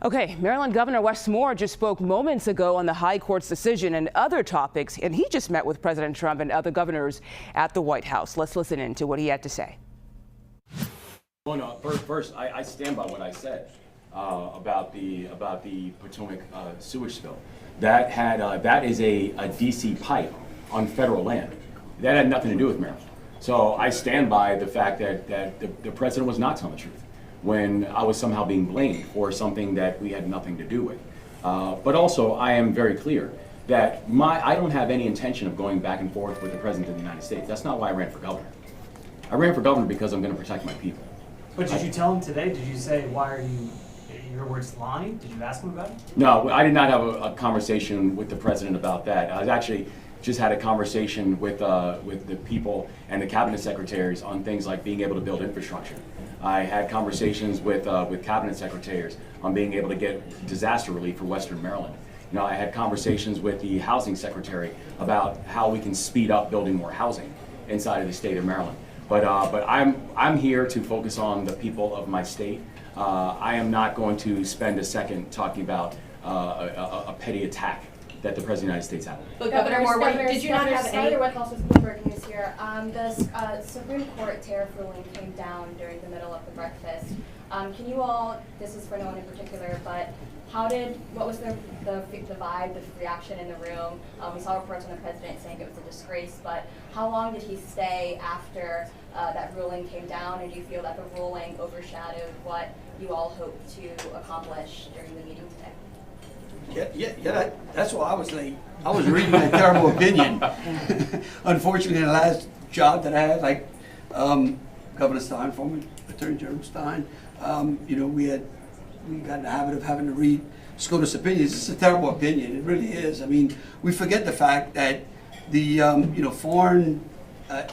Okay, Maryland Governor Wes Moore just spoke moments ago on the High Court's decision and other topics, and he just met with President Trump and other governors at the White House. Let's listen in to what he had to say. Well, no, first, I stand by what I said about the Potomac sewage spill. That is a DC pipe on federal land. That had nothing to do with Maryland. So I stand by the fact that the president was not telling the truth when I was somehow being blamed for something that we had nothing to do with. But also, I am very clear that I don't have any intention of going back and forth with the President of the United States. That's not why I ran for governor. I ran for governor because I'm going to protect my people. But did you tell him today? Did you say, why are you, in your words, lying? Did you ask him about it? No, I did not have a conversation with the president about that. I was actually just had a conversation with the people and the cabinet secretaries on things like being able to build infrastructure. I had conversations with cabinet secretaries on being able to get disaster relief for Western Maryland. You know, I had conversations with the housing secretary about how we can speed up building more housing inside of the state of Maryland. But I'm here to focus on the people of my state. I am not going to spend a second talking about a petty attack that the President of the United States had. But Governor Moore, did you not have any? With also Bloomberg News here. The Supreme Court tariff ruling came down during the middle of the breakfast. Can you all? This is for no one in particular, but what was the vibe, the reaction in the room? We saw reports from the president saying it was a disgrace, but how long did he stay after that ruling came down? And do you feel that the ruling overshadowed what you all hoped to accomplish during the meeting today? Yeah, that's why I was late. I was reading a terrible opinion. Unfortunately, the last job that I had, like Governor Stein, former Attorney General Stein, we got in the habit of having to read SCOTUS opinions. It's a terrible opinion. It really is. I mean, we forget the fact that the foreign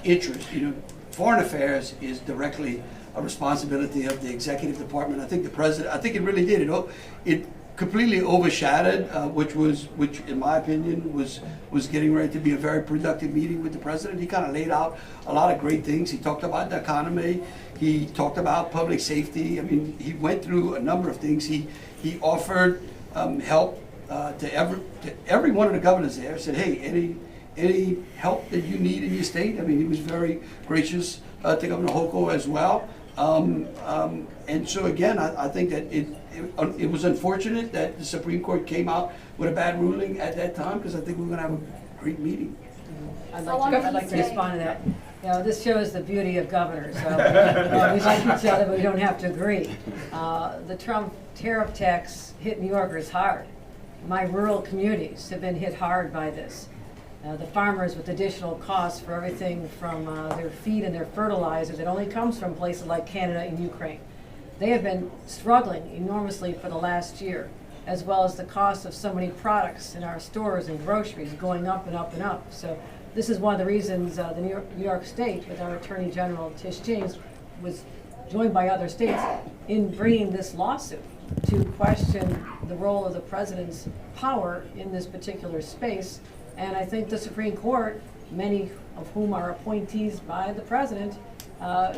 interest, foreign affairs is directly a responsibility of the executive department. I think the president. I think it really did. It completely overshadowed, which in my opinion was getting ready to be a very productive meeting with the president. He kind of laid out a lot of great things. He talked about the economy. He talked about public safety. I mean, he went through a number of things. He offered help to every one of the governors there. Said, hey, any help that you need in your state. I mean, he was very gracious to Governor Hochul as well. And so again, I think that it was unfortunate that the Supreme Court came out with a bad ruling at that time, because I think we're going to have a great meeting. I'd like to respond to that. This shows the beauty of governors. We like each other, but we don't have to agree. The Trump tariff tax hit New Yorkers hard. My rural communities have been hit hard by this. The farmers with additional costs for everything from their feed and their fertilizer that only comes from places like Canada and Ukraine. They have been struggling enormously for the last year, as well as the cost of so many products in our stores and groceries going up and up and up. So this is one of the reasons the New York State, with our Attorney General Tish James, was joined by other states in bringing this lawsuit to question the role of the president's power in this particular space. And I think the Supreme Court, many of whom are appointees by the president,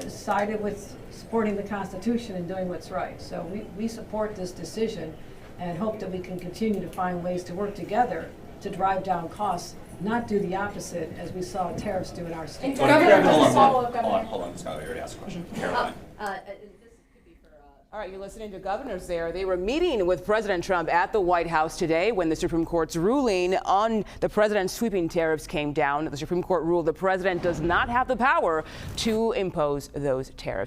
sided with supporting the Constitution and doing what's right. So we support this decision and hope that we can continue to find ways to work together to drive down costs, not do the opposite as we saw tariffs do in our state. Hold on, Scott, I already asked a question. Caroline. All right, you're listening to governors there. They were meeting with President Trump at the White House today when the Supreme Court's ruling on the president's sweeping tariffs came down. The Supreme Court ruled the president does not have the power to impose those tariffs.